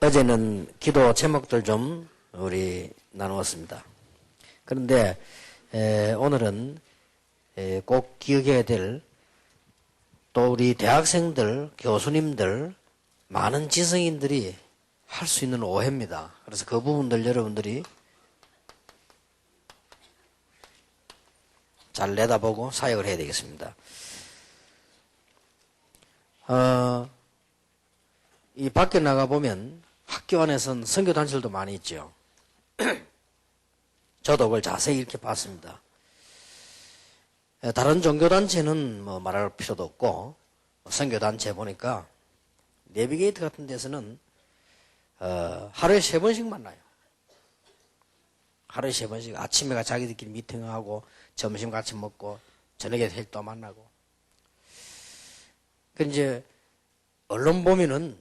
어제는 기도 제목들 좀 우리 나누었습니다. 그런데 오늘은 꼭 기억해야 될 또 우리 대학생들, 교수님들, 많은 지성인들이 할 수 있는 오해입니다. 그래서 그 부분들 여러분들이 잘 내다보고 사역을 해야 되겠습니다. 이 밖에 나가보면 학교 안에서는 선교단체들도 많이 있죠. 저도 그걸 자세히 이렇게 봤습니다. 다른 종교단체는 뭐 말할 필요도 없고, 선교단체 보니까 내비게이트 같은 데서는 하루에 3번씩 만나요. 하루에 3번씩 아침에 자기들끼리 미팅하고 점심 같이 먹고 저녁에 또 만나고. 그 이제 언론 보면은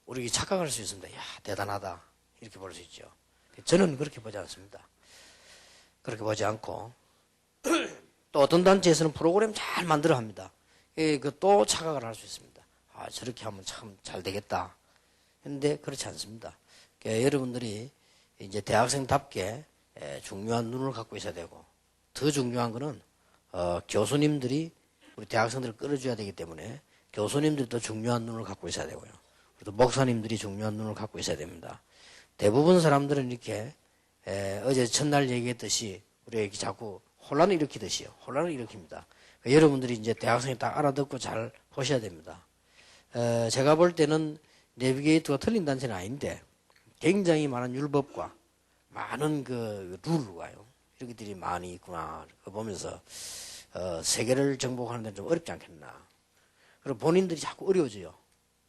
우리 착각할 수 있습니다. 야, 대단하다 이렇게 볼 수 있죠. 저는 그렇게 보지 않습니다. 그렇게 보지 않고 또 어떤 단체에서는 프로그램 잘 만들어 합니다. 또 착각을 할 수 있습니다. 아, 저렇게 하면 참 잘 되겠다. 근데 그렇지 않습니다. 여러분들이 이제 대학생답게 중요한 눈을 갖고 있어야 되고, 더 중요한 거는 교수님들이 우리 대학생들을 끌어줘야 되기 때문에 교수님들도 중요한 눈을 갖고 있어야 되고요. 또 목사님들이 중요한 눈을 갖고 있어야 됩니다. 대부분 사람들은 이렇게 어제 첫날 얘기했듯이 우리가 이렇게 자꾸 혼란을 일으키듯이요. 혼란을 일으킵니다. 여러분들이 이제 대학생이 딱 알아듣고 잘 보셔야 됩니다. 제가 볼 때는 내비게이터가 틀린 단체는 아닌데 굉장히 많은 율법과 많은 그 룰과요. 이런 것들이 많이 있구나. 그거 보면서 세계를 정복하는 데는 좀 어렵지 않겠나. 그리고 본인들이 자꾸 어려워져요.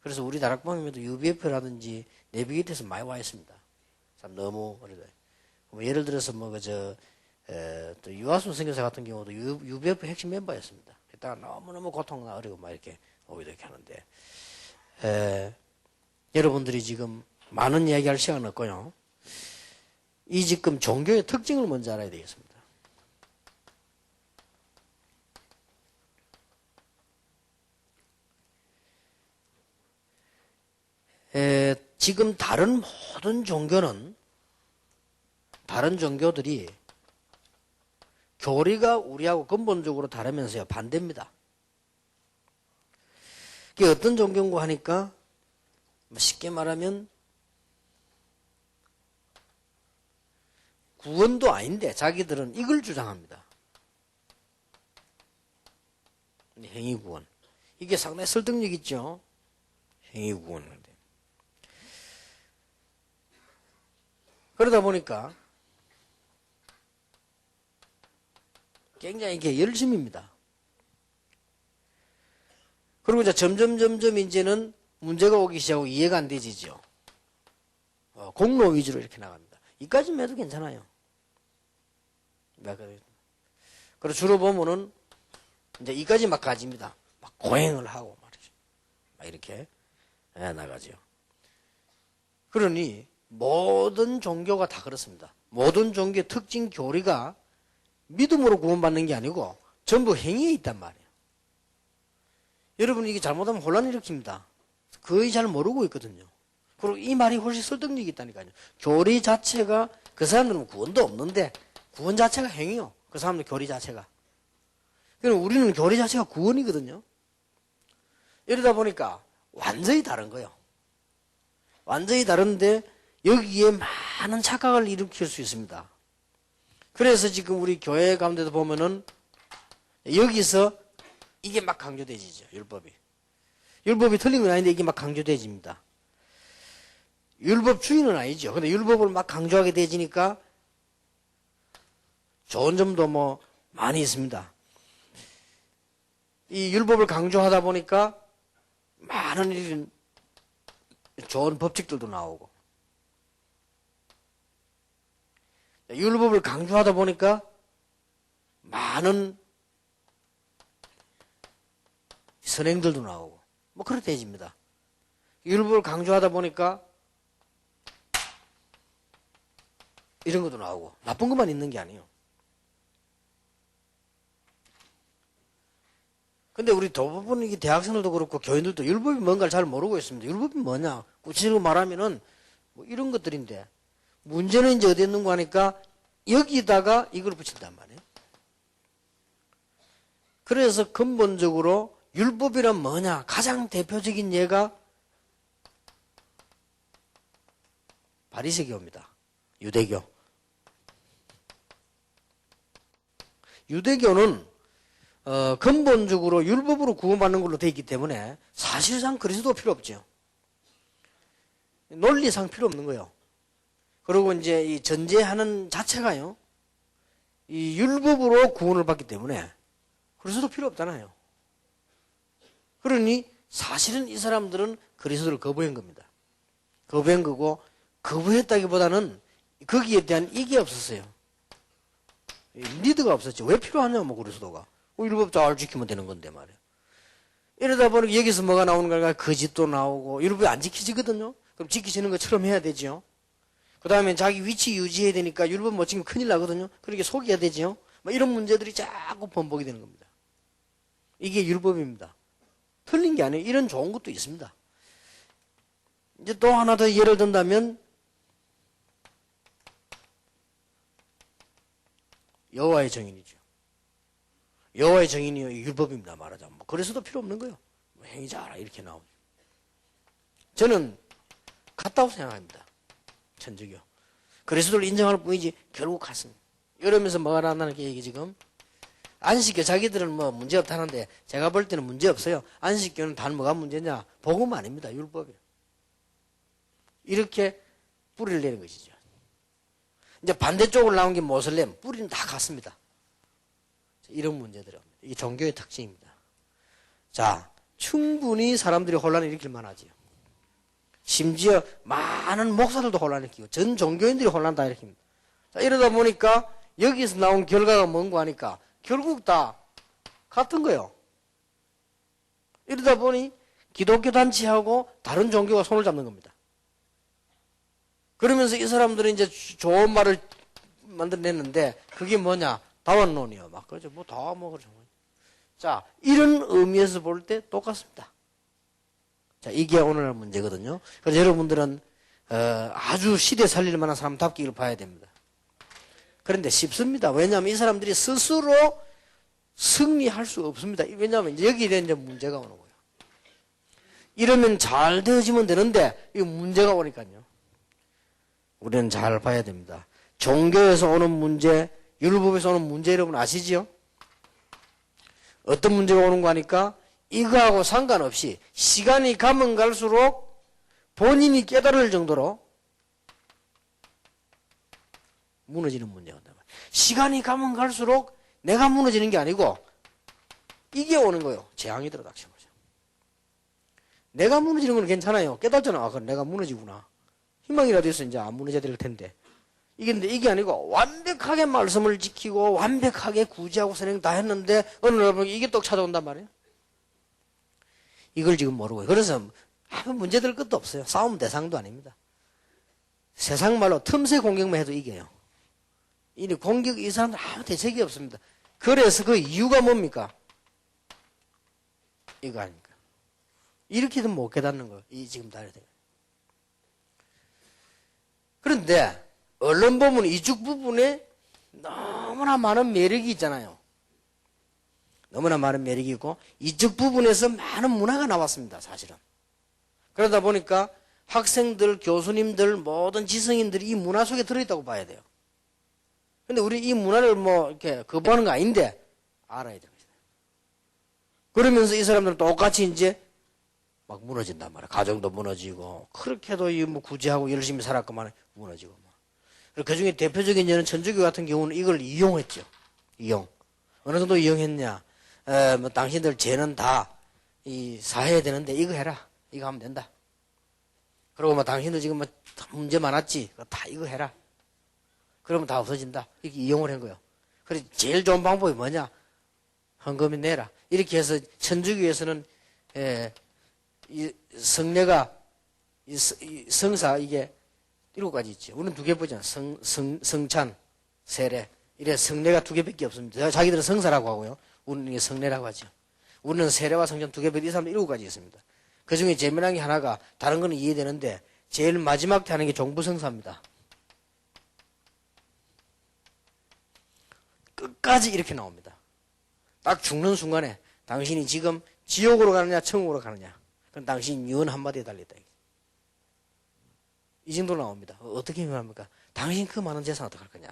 그래서 우리 다락방에도 UBF라든지 내비게이터에서 많이 와 있습니다. 참 너무 어려워요. 뭐 예를 들어서 또 유아순 선교사 같은 경우도 UBF 핵심 멤버였습니다. 그랬다가 너무너무 고통나 어려고 막 이렇게 오기도 이렇게 하는데, 여러분들이 지금 많은 이야기할 시간은 없고요. 이 지금 종교의 특징을 먼저 알아야 되겠습니다. 지금 다른 모든 종교들이 교리가 우리하고 근본적으로 다르면서요, 반대입니다. 이게 어떤 종교인고 하니까, 쉽게 말하면, 구원도 아닌데, 자기들은 이걸 주장합니다. 행위구원. 이게 상당히 설득력 있죠? 행위구원. 그러다 보니까, 굉장히 이게 열심입니다. 그리고 이제 점점 이제는 문제가 오기 시작하고 이해가 안 되지죠. 공로 위주로 이렇게 나갑니다. 이까지만 해도 괜찮아요. 그리고 주로 보면은 이제 이까지 막 가집니다. 막 고행을 하고 말이죠. 막 이렇게 나가죠. 그러니 모든 종교가 다 그렇습니다. 모든 종교의 특징 교리가 믿음으로 구원받는 게 아니고 전부 행위에 있단 말이에요. 여러분 이게 잘못하면 혼란을 일으킵니다. 거의 잘 모르고 있거든요. 그리고 이 말이 훨씬 설득력이 있다니까요. 교리 자체가 그 사람들은 구원도 없는데 구원 자체가 행위요. 그 사람들 교리 자체가. 그럼 우리는 교리 자체가 구원이거든요. 이러다 보니까 완전히 다른 거예요. 완전히 다른데 여기에 많은 착각을 일으킬 수 있습니다. 그래서 지금 우리 교회 가운데도 보면은 여기서 이게 막 강조되지죠. 율법이. 율법이 틀린 건 아닌데 이게 막 강조되집니다. 율법주의는 아니죠. 근데 율법을 막 강조하게 되지니까 좋은 점도 많이 있습니다. 이 율법을 강조하다 보니까 많은 좋은 법칙들도 나오고, 율법을 강조하다 보니까 많은 선행들도 나오고, 그렇게 되집니다. 율법을 강조하다 보니까 이런 것도 나오고, 나쁜 것만 있는 게 아니에요. 근데 우리 대부분 이게 대학생들도 그렇고 교인들도 율법이 뭔가를 잘 모르고 있습니다. 율법이 뭐냐? 구체적으로 말하면은 뭐 이런 것들인데 문제는 이제 어디 있는가 하니까 여기다가 이걸 붙인단 말이에요. 그래서 근본적으로 율법이란 뭐냐? 가장 대표적인 예가 바리새교입니다. 유대교. 유대교는 근본적으로 율법으로 구원받는 걸로 되어 있기 때문에 사실상 그리스도 필요 없죠. 논리상 필요 없는 거예요. 그리고 이제 이 전제하는 자체가요, 이 율법으로 구원을 받기 때문에 그리스도 필요 없잖아요. 그러니 사실은 이 사람들은 그리스도를 거부한 겁니다. 거부한 거고, 거부했다기보다는 거기에 대한 이게 없었어요. 니드가 없었죠. 왜 필요하냐, 뭐, 그리스도가. 율법 잘 지키면 되는 건데 말이에요. 이러다 보니까 여기서 뭐가 나오는 걸까? 거짓도 나오고, 율법이 안 지키지거든요. 그럼 지키시는 것처럼 해야 되죠. 그 다음에 자기 위치 유지해야 되니까 율법 못 지키면 큰일 나거든요. 그러니까 속여야 되죠. 뭐 이런 문제들이 자꾸 번복이 되는 겁니다. 이게 율법입니다. 틀린 게 아니에요. 이런 좋은 것도 있습니다. 이제 또 하나 더 예를 든다면, 여호와의 정인이죠. 여호와의 정인이 율법입니다. 말하자면. 뭐 그래서도 필요 없는 거예요. 뭐 행위 잘하라 이렇게 나오죠. 저는 같다고 생각합니다. 천주교. 그리스도를 인정할 뿐이지 결국 같습니다. 이러면서 뭐가 나온다는 게 얘기 지금. 안식교 자기들은 뭐 문제 없다는데 제가 볼 때는 문제 없어요. 안식교는 단 뭐가 문제냐? 복음 아닙니다. 율법이에요. 이렇게 뿌리를 내는 것이죠. 이제 반대쪽으로 나온 게 모슬렘. 뿌리는 다 같습니다. 이런 문제들은. 이게 종교의 특징입니다. 자, 충분히 사람들이 혼란을 일으킬 만하지요. 심지어 많은 목사들도 혼란을 일으키고 전 종교인들이 혼란 다 일으킵니다. 자, 이러다 보니까 여기서 나온 결과가 뭔가 하니까 결국 다 같은 거예요. 이러다 보니 기독교 단체하고 다른 종교가 손을 잡는 겁니다. 그러면서 이 사람들은 이제 좋은 말을 만들어냈는데 그게 뭐냐? 다원론이요. 막 그러죠. 뭐 다 뭐 그러죠. 자, 이런 의미에서 볼 때 똑같습니다. 자, 이게 오늘날 문제거든요. 그래서 여러분들은 아주 시대 살릴 만한 사람답게 이걸 봐야 됩니다. 그런데 쉽습니다. 왜냐하면 이 사람들이 스스로 승리할 수 없습니다. 왜냐하면 이제 여기에 대한 이제 문제가 오는 거예요. 이러면 잘 되어지면 되는데 이 문제가 오니까요. 우리는 잘 봐야 됩니다. 종교에서 오는 문제, 율법에서 오는 문제 여러분 아시지요? 어떤 문제가 오는 거 하니까 이거하고 상관없이 시간이 가면 갈수록 본인이 깨달을 정도로 무너지는 문제가 온다. 시간이 가면 갈수록 내가 무너지는 게 아니고 이게 오는 거예요. 재앙이 들어 닥친 거죠. 내가 무너지는 건 괜찮아요. 깨닫잖아. 아, 그럼 내가 무너지구나. 희망이라도 있어 이제 안 무너져야 될 텐데. 이게 아니고 완벽하게 말씀을 지키고 완벽하게 구제하고 선행 다 했는데 어느 날 보면 이게 또 찾아온단 말이에요. 이걸 지금 모르고 그래서 아무 문제될 것도 없어요. 싸움 대상도 아닙니다. 세상 말로 틈새 공격만 해도 이겨요. 이 공격 이 사람들 아무 대책이 없습니다. 그래서 그 이유가 뭡니까? 이거 아닙니까? 이렇게도 못 깨닫는 거예요. 이 지금 다르요 그런데 언론 보면 이쪽 부분에 너무나 많은 매력이 있잖아요. 너무나 많은 매력이 있고 이쪽 부분에서 많은 문화가 나왔습니다. 사실은. 그러다 보니까 학생들, 교수님들, 모든 지성인들이 이 문화 속에 들어있다고 봐야 돼요. 근데 우리 이 문화를 뭐 이렇게 거부하는 거 아닌데 알아야 됩니다. 그러면서 이 사람들은 똑같이 이제 막 무너진단 말이에요. 가정도 무너지고 그렇게도 뭐 구제하고 열심히 살았구만 무너지고 막. 그 중에 대표적인 예는 천주교 같은 경우는 이걸 이용했죠. 어느 정도 이용했냐? 뭐 당신들 죄는 다 이 사해야 되는데 이거 해라. 이거 하면 된다. 그리고 뭐 당신들 지금 뭐 문제 많았지. 다 이거 해라. 그러면 다 없어진다. 이렇게 이용을 한 거예요. 그래서 제일 좋은 방법이 뭐냐? 헌금이 내라. 이렇게 해서 천주교에서는 이 성례가 이 성사 이게 7가지 있죠. 우리는 2개 보잖아. 성찬, 세례. 이래 성례가 2개밖에 없습니다. 자기들은 성사라고 하고요. 우리는 이게 성례라고 하죠. 우리는 세례와 성찬 2개밖에 이 사람들 7가지 있습니다. 그 중에 재미난 게 하나가 다른 거는 이해되는데 제일 마지막 때 하는 게 종부성사입니다. 끝까지 이렇게 나옵니다. 딱 죽는 순간에 당신이 지금 지옥으로 가느냐 천국으로 가느냐, 그럼 당신이 유언 한마디에 달렸다. 이 정도로 나옵니다. 어떻게 의미합니까? 당신 그 많은 재산 어떡할 거냐.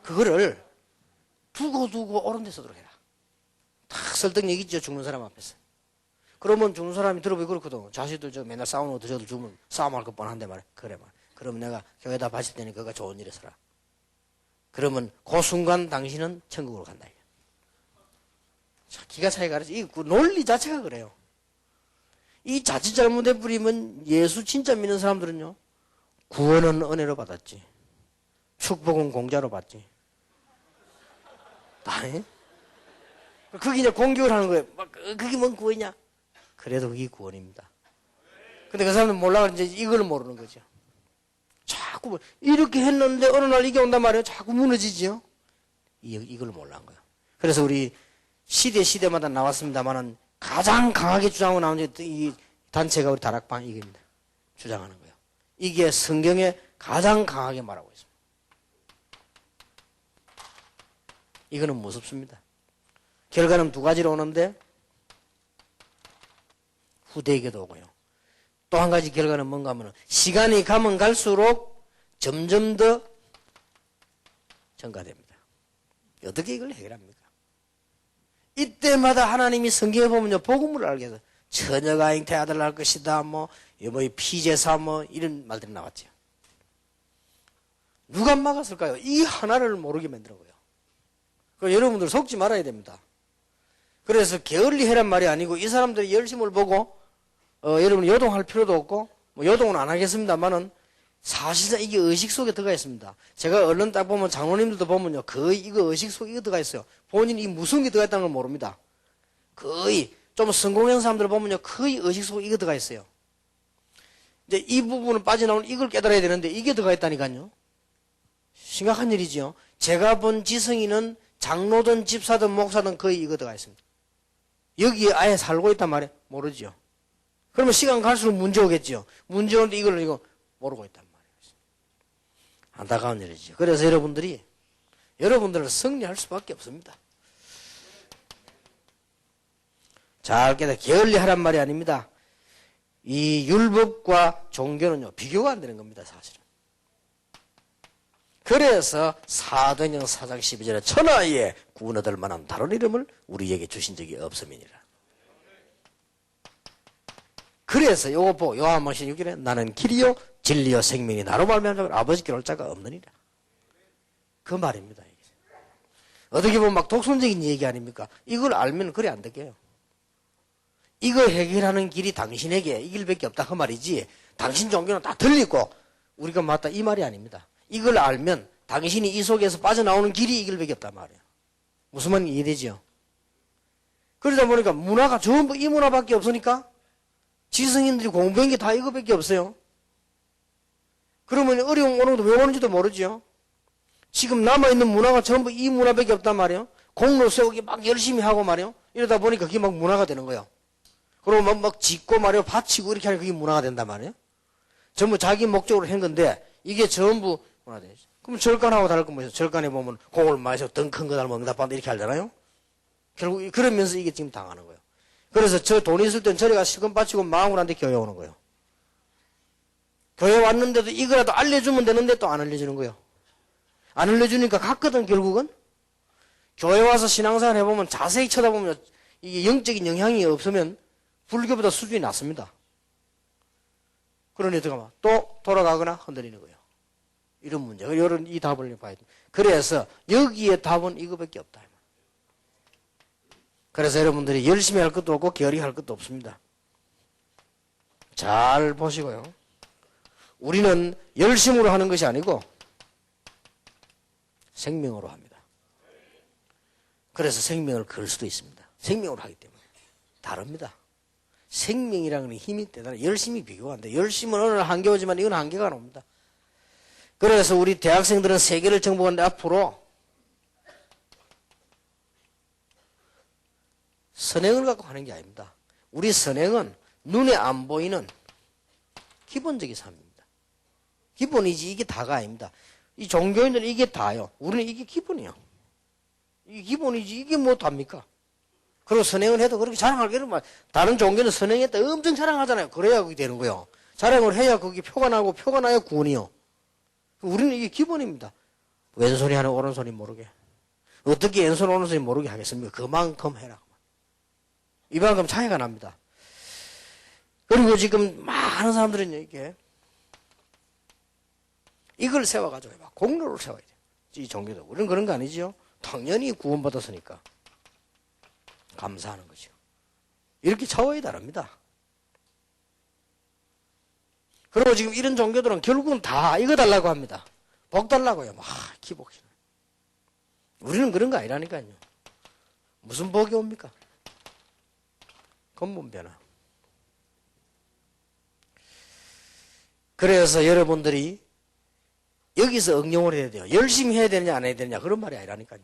그거를 두고 옳은 데 쓰도록 해라. 딱 설득력 있죠, 죽는 사람 앞에서. 그러면 죽는 사람이 들어보기 그렇거든. 자식들 저 맨날 싸우는 거 저도 죽으면 싸움할 것 뻔한데 말이야. 그래 말이야. 그럼 내가 교회에다 바칠 테니까 그가 좋은 일에 서라. 그러면 그 순간 당신은 천국으로 간다. 기가 차이가 다르지. 이 논리 자체가 그래요. 이 자칫 잘못해 버리면 예수 진짜 믿는 사람들은요, 구원은 은혜로 받았지, 축복은 공짜로 받지. 아니? 그게 이제 공격을 하는 거예요. 막 그게 뭔 구원이냐? 그래도 그게 구원입니다. 근데 그 사람은 몰라 이제 이걸 모르는 거죠. 자꾸 이렇게 했는데 어느 날 이게 온단 말이에요. 자꾸 무너지지요. 이걸 몰라한 거예요. 그래서 우리 시대마다 나왔습니다만은 가장 강하게 주장하고 나오는 이 단체가 우리 다락방 이겁니다. 주장하는 거예요. 이게 성경에 가장 강하게 말하고 있습니다. 이거는 무섭습니다. 결과는 두 가지로 오는데 후대에게도 오고요. 또 한 가지 결과는 뭔가 하면 시간이 가면 갈수록 점점 더 증가됩니다. 어떻게 이걸 해결합니까? 이때마다 하나님이 성경에 보면요, 복음을 알게 해서 처녀가 잉태아들 낳을 것이다, 뭐 피제사 이런 말들이 나왔죠. 누가 막았을까요? 이 하나를 모르게 만드는 거예요. 그럼 여러분들 속지 말아야 됩니다. 그래서 게을리 해란 말이 아니고 이 사람들이 열심을 보고 여러분 요동할 필요도 없고 요동은 안 하겠습니다만은 사실상 이게 의식 속에 들어가 있습니다. 제가 얼른 딱 보면 장로님들도 보면요, 거의 이거 의식 속에 들어가 있어요. 본인이 무슨 게 들어가 있다는 걸 모릅니다. 거의 좀 성공한 사람들 보면요, 거의 의식 속에 이거 들어가 있어요. 이제 이 부분은 빠져나오는 이걸 깨달아야 되는데 이게 들어가 있다니까요. 심각한 일이지요. 제가 본 지성인은 장로든 집사든 목사든 거의 이거 들어가 있습니다. 여기에 아예 살고 있단 말이에요. 모르죠. 그러면 시간 갈수록 문제 오겠죠. 문제 오는데 이걸 이거 모르고 있단 말이에요. 안타까운 일이죠. 그래서 여러분들을 승리할 수밖에 없습니다. 잘 깨달아 게을리하란 말이 아닙니다. 이 율법과 종교는요, 비교가 안 되는 겁니다, 사실은. 그래서 사도행전 4장 12절에 천하에 구원 얻을 만한 다른 이름을 우리에게 주신 적이 없음이니라. 그래서 요거 보고 요한복음 6절에 나는 길이요 진리요 생명이 나로 말미암아 아버지께 올 자가 없느니라. 그 말입니다. 이게. 어떻게 보면 막 독선적인 얘기 아닙니까? 이걸 알면 그래 안 되게요. 이거 해결하는 길이 당신에게 이 길밖에 없다 그 말이지, 당신 종교는 다 틀리고 우리가 맞다 이 말이 아닙니다. 이걸 알면 당신이 이 속에서 빠져나오는 길이 이 길밖에 없단 말이에요. 무슨 말인지 이해되죠? 그러다 보니까 문화가 전부 이 문화밖에 없으니까 지성인들이 공부한 게 다 이거밖에 없어요. 그러면 어려움 오는 것도 왜 오는지도 모르죠. 지금 남아있는 문화가 전부 이 문화밖에 없단 말이에요. 공로 세우기 막 열심히 하고 말이에요. 이러다 보니까 그게 막 문화가 되는 거예요. 그러고 막 짓고 말이에요. 바치고 이렇게 하니까 그게 문화가 된단 말이에요. 전부 자기 목적으로 한 건데 이게 전부 문화가 되죠. 그럼 절간하고 다를 건 뭐예요? 절간에 보면 공을 마셔 덩 큰 거 닮은 응답한다 이렇게 하잖아요. 결국 그러면서 이게 지금 당하는 거예요. 그래서 저 돈 있을 땐 저리가 실컷 바치고 마음을 안 돼 교회 오는 거예요. 교회 왔는데도 이거라도 알려주면 되는데 또 안 알려주는 거예요. 안 알려주니까 갔거든 결국은. 교회 와서 신앙생활 해보면 자세히 쳐다보면 이게 영적인 영향이 없으면 불교보다 수준이 낮습니다. 그러니 들어가면 또 돌아가거나 흔들리는 거예요. 이런 문제. 이런 이 답을 봐야 돼. 그래서 여기에 답은 이거밖에 없다. 그래서 여러분들이 열심히 할 것도 없고 게을리 할 것도 없습니다. 잘 보시고요. 우리는 열심으로 하는 것이 아니고 생명으로 합니다. 그래서 생명을 걸 수도 있습니다. 생명으로 하기 때문에. 다릅니다. 생명이라는 힘이 대단해. 열심히 비교가 안 돼. 열심은 어느 날 한계 오지만 이건 한계가 안 옵니다. 그래서 우리 대학생들은 세계를 정복하는데 앞으로 선행을 갖고 하는 게 아닙니다. 우리 선행은 눈에 안 보이는 기본적인 삶입니다. 기본이지 이게 다가 아닙니다. 이 종교인들은 이게 다요. 우리는 이게 기본이요. 이게 기본이지 이게 뭐 답니까? 그리고 선행을 해도 그렇게 자랑할 이런 말. 다른 종교는 선행했다 엄청 자랑하잖아요. 그래야 그게 되는 거예요. 자랑을 해야 그게 표가 나고 표가 나야 구원이요. 우리는 이게 기본입니다. 왼손이 하는 오른손이 모르게. 어떻게 왼손 오른손이 모르게 하겠습니까? 그만큼 해라. 이만큼 차이가 납니다. 그리고 지금 많은 사람들은 이게 이걸 세워가지고 막 공로를 세워야 돼요. 이 종교도. 우리는 그런 거 아니죠. 당연히 구원받았으니까. 감사하는 거죠. 이렇게 차원이 다릅니다. 그리고 지금 이런 종교들은 결국은 다 이거 달라고 합니다. 복 달라고요. 막 기복이. 우리는 그런 거 아니라니까요. 무슨 복이 옵니까? 근본 변화. 그래서 여러분들이 여기서 응용을 해야 돼요. 열심히 해야 되느냐 안 해야 되느냐 그런 말이 아니라니까요.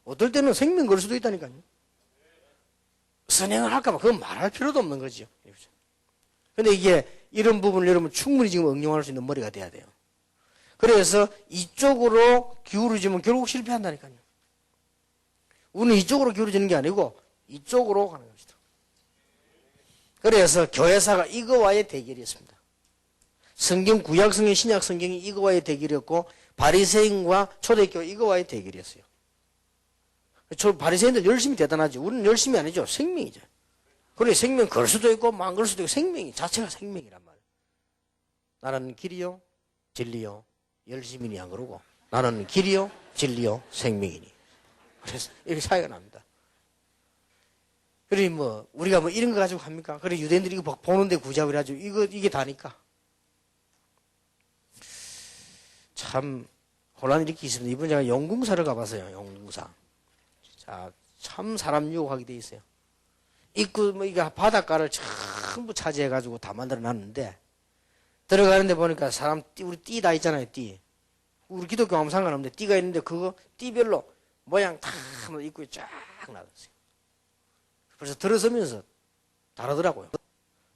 어떨 때는 생명 걸 수도 있다니까요. 선행을 할까봐 그건 말할 필요도 없는 거죠. 근데 이게 이런 부분을 여러분 충분히 지금 응용할 수 있는 머리가 돼야 돼요. 그래서 이쪽으로 기울어지면 결국 실패한다니까요. 우리는 이쪽으로 기울어지는 게 아니고 이쪽으로 가는 것이다. 그래서 교회사가 이거와의 대결이었습니다. 성경 구약성경 신약성경이 이거와의 대결이었고 바리새인과 초대교회 이거와의 대결이었어요. 바리새인들 열심히 대단하지. 우리는 열심히 아니죠. 생명이죠. 그래 생명 걸 수도 있고 안 걸 수도 있고 생명이 자체가 생명이란 말이에요. 나는 길이요 진리요 열심히니 안 그러고 나는 길이요 진리요 생명이니. 그래서 이렇게 차이가 납니다. 그래 뭐 우리가 뭐 이런 거 가지고 합니까? 그래 유대인들이 이거 보는데 구잡을 가지고 이게 다니까. 참 혼란이 이렇게 있습니다. 이번 제가 용궁사를 가봤어요. 용궁사. 자, 참 사람 유혹하게 돼 있어요. 입구 뭐 이거 바닷가를 전부 차지해가지고 다 만들어놨는데 들어가는데 보니까 사람 우리 띠 다 있잖아요. 띠. 우리 기독교 하면 상관없는데 띠가 있는데 그거 띠별로 모양 다 입구에 쫙 놔뒀어요. 그래서 들어서면서 다르더라고요.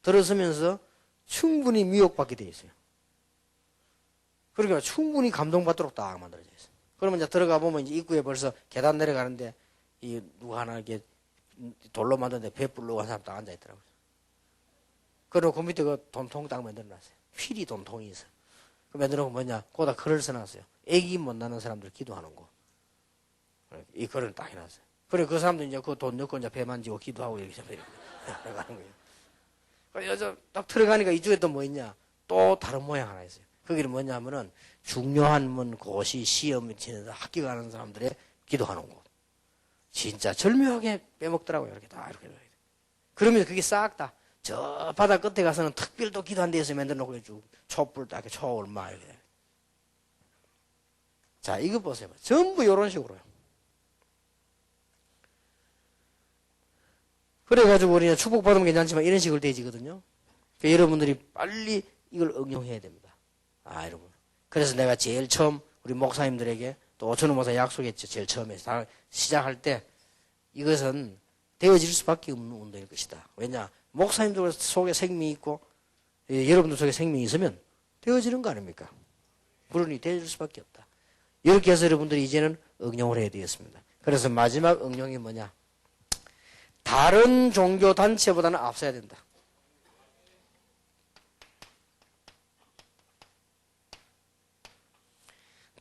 들어서면서 충분히 미혹받게 돼 있어요. 그러니까 충분히 감동받도록 딱 만들어져 있어요. 그러면 이제 들어가 보면 이제 입구에 벌써 계단 내려가는데 이 누구 하나 이렇게 돌로 만드는데 배불러 한 사람 딱 앉아 있더라고요. 그리고 그 밑에 그 돈통 딱 만들어놨어요. 휠이 돈통이 있어요. 그 만들어놓고 뭐냐, 거기다 글을 써놨어요. 애기 못 낳는 사람들 기도하는 거. 이 글을 딱 해놨어요. 그래 그 사람들 이제 그 돈 넣고 이제 배 만지고 기도하고 이렇게 들어가는 거예요. 그래서 딱 들어가니까 이쪽에 또 뭐 있냐, 또 다른 모양 하나 있어요. 거기는 뭐냐면은 중요한 곳이 시험을 치는 학교 가는 사람들의 기도하는 곳. 진짜 절묘하게 빼먹더라고요. 이렇게 다 이렇게. 그러면 그게 싹 다 저 바다 끝에 가서는 특별히 기도한 데에서 만들어 놓고 쭉 촛불 딱 초 얼마 이렇게. 자 이거 보세요. 전부 이런 식으로요. 그래가지고 우리는 축복받으면 괜찮지만 이런 식으로 되지거든요. 그러니까 여러분들이 빨리 이걸 응용해야 됩니다. 아, 여러분. 그래서 내가 제일 처음 우리 목사님들에게 또 오천호 목사 약속했죠. 제일 처음에 시작할 때 이것은 되어질 수밖에 없는 운동일 것이다. 왜냐? 목사님들 속에 생명이 있고 여러분들 속에 생명이 있으면 되어지는 거 아닙니까? 그러니 되어질 수밖에 없다. 이렇게 해서 여러분들이 이제는 응용을 해야 되겠습니다. 그래서 마지막 응용이 뭐냐? 다른 종교 단체보다는 앞서야 된다.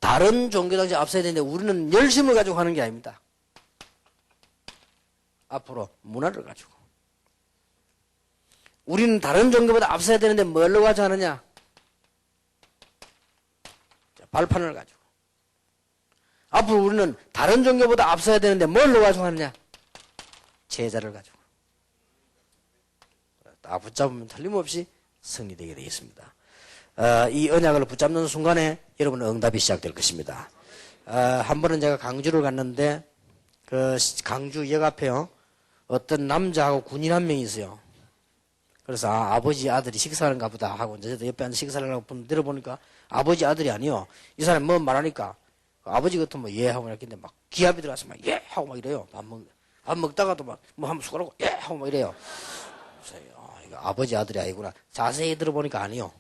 다른 종교단체 앞서야 되는데 우리는 열심을 가지고 하는 게 아닙니다. 앞으로 문화를 가지고. 우리는 다른 종교보다 앞서야 되는데 뭘로 가지고 하느냐? 발판을 가지고. 앞으로 우리는 다른 종교보다 앞서야 되는데 뭘로 가지고 하느냐? 제자를 가지고. 딱 붙잡으면 틀림없이 승리되게 되어 있습니다. 이 언약을 붙잡는 순간에 여러분은 응답이 시작될 것입니다. 한 번은 제가 강주를 갔는데 그 강주 역 앞에요. 어떤 남자하고 군인 한 명이 있어요. 그래서 아버지 아들이 식사하는가 보다 하고 이제 옆에 앉아 식사를 하고 들어보니까 아버지 아들이 아니요. 이 사람이 뭐 말하니까 아버지 같으면 뭐 예 하고 이랬는데 막 기합이 들어가서 막 예 하고 막 이래요. 밥 먹다가도 막 뭐 한번 숟가락 예 하고 막 이래요. 그래서 이거 아버지 아들이 아니구나. 자세히 들어보니까 아니요.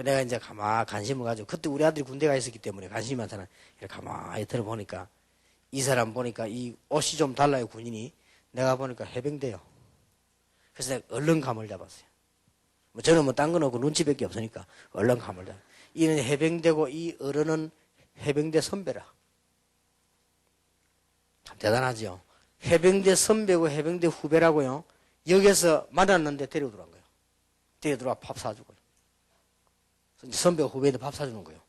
내가 이제 가만히 관심을 가지고, 그때 우리 아들이 군대 가 있었기 때문에 관심이 많잖아. 이렇게 가만히 들어보니까, 이 사람 보니까 이 옷이 좀 달라요, 군인이. 내가 보니까 해병대요. 그래서 내가 얼른 감을 잡았어요. 뭐 저는 뭐 딴 건 없고 눈치밖에 없으니까 얼른 감을 잡았어요. 이는 해병대고 이 어른은 해병대 선배라. 참 대단하죠. 해병대 선배고 해병대 후배라고요. 여기서 만났는데 데려들어간 거예요. 데려들어와 밥 사주고요. 선배가 후배한테 밥 사주는 거예요.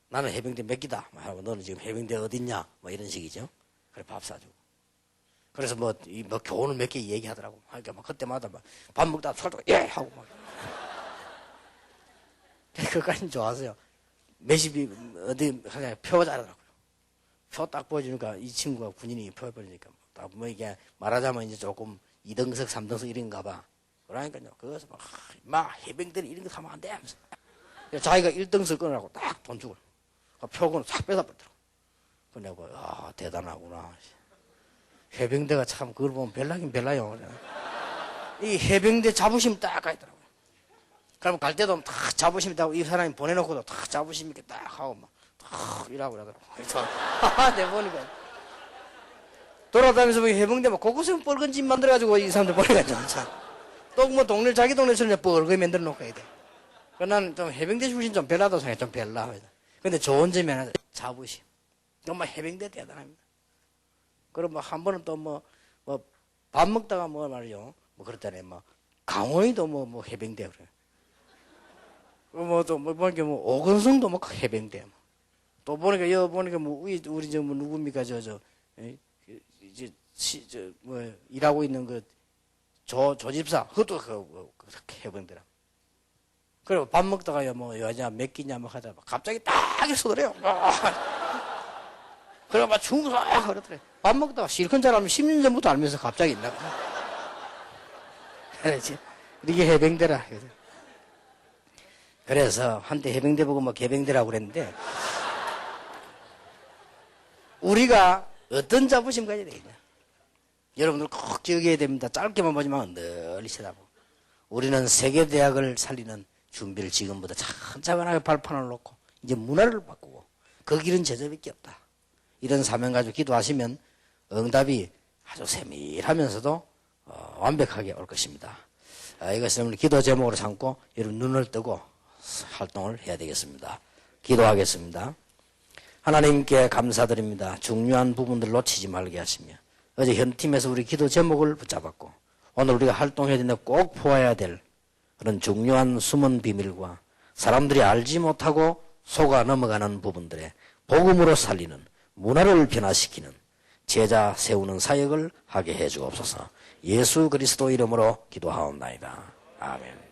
나는 해병대 몇 기다. 하고 너는 지금 해병대 어딨냐? 뭐 이런 식이죠. 그래 밥 사주고. 그래서 뭐 교훈을 몇 개 얘기하더라고. 그러니까 막 그때마다 막 밥 먹다 솔직히 예 하고 막. 그까지는 좋았어요. 매십이 어디 하냐 표 자르더라고요. 표 딱 보여주니까 이 친구가 군인이 표 보여주니까 딱 뭐 이게 말하자면 이제 조금 2등석 3등석 이런가 봐. 그러니까요. 그래서 막 해병대는 이런 거 사면 안 돼 하면서. 자기가 1등석 끊으라고 딱 돈 주고 표고는 싹 뺏어버리더라고. 그래고 아 대단하구나. 해병대가 참 그걸 보면 별나긴 별나요. 이 해병대 자부심 딱 가있더라고요. 그러면 갈 때도 딱 자부심 있다고 이 사람이 보내놓고도 딱 자부심 있게 딱 하고 막 이라고 그러더라고요. 그래서 내 보니까 돌아다니면서 해병대 막 곳곳에 뻘건 집 만들어가지고 이 사람들 보내가지고 또 뭐 동네 자기 동네에서는 뻘건 만들어 놓고 해야 돼. 나는 좀 해병대 출신 좀 별나다고 생각해. 좀 별나. 근데 좋은 점이 하나 자부심. 정말 해병대 대단합니다. 그럼 뭐 한 번은 또 뭐 밥 먹다가 뭐 말이요. 뭐 그랬잖아요. 뭐 강호이도 뭐 해병대 그래. 뭐 보니까 뭐 오건성도 뭐 해병대. 또 보니까 여 보니까 뭐 우리 저 뭐 누굽니까 이제 뭐 일하고 있는 그 조집사 그것도 그 해병대라. 그리고 밥 먹다가 뭐 여자 몇 끼냐 뭐 하다가 갑자기 딱 쏘더래요. 그래 막 중서 그러더래. 밥 먹다가 실컷 잘하면 10년 전부터 알면서 갑자기 있나. 그렇지. 이게 해병대라. 그래서 한때 해병대 보고 뭐 개병대라고 그랬는데 우리가 어떤 자부심 가져야 되겠냐. 여러분들 꼭 기억해야 됩니다. 짧게만 보지만 널리 쳐다보고. 우리는 세계대학을 살리는 준비를 지금부터 차근차근하게 발판을 놓고 이제 문화를 바꾸고 그 길은 제자밖에 없다. 이런 사명 가지고 기도하시면 응답이 아주 세밀하면서도 완벽하게 올 것입니다. 이것을 기도 제목으로 삼고 여러분 눈을 뜨고 활동을 해야 되겠습니다. 기도하겠습니다. 하나님께 감사드립니다. 중요한 부분들 놓치지 말게 하시며 어제 현팀에서 우리 기도 제목을 붙잡았고 오늘 우리가 활동해야 되는데 꼭 보아야 될 그런 중요한 숨은 비밀과 사람들이 알지 못하고 속아 넘어가는 부분들에 복음으로 살리는 문화를 변화시키는 제자 세우는 사역을 하게 해 주옵소서. 예수 그리스도 이름으로 기도하옵나이다. 아멘.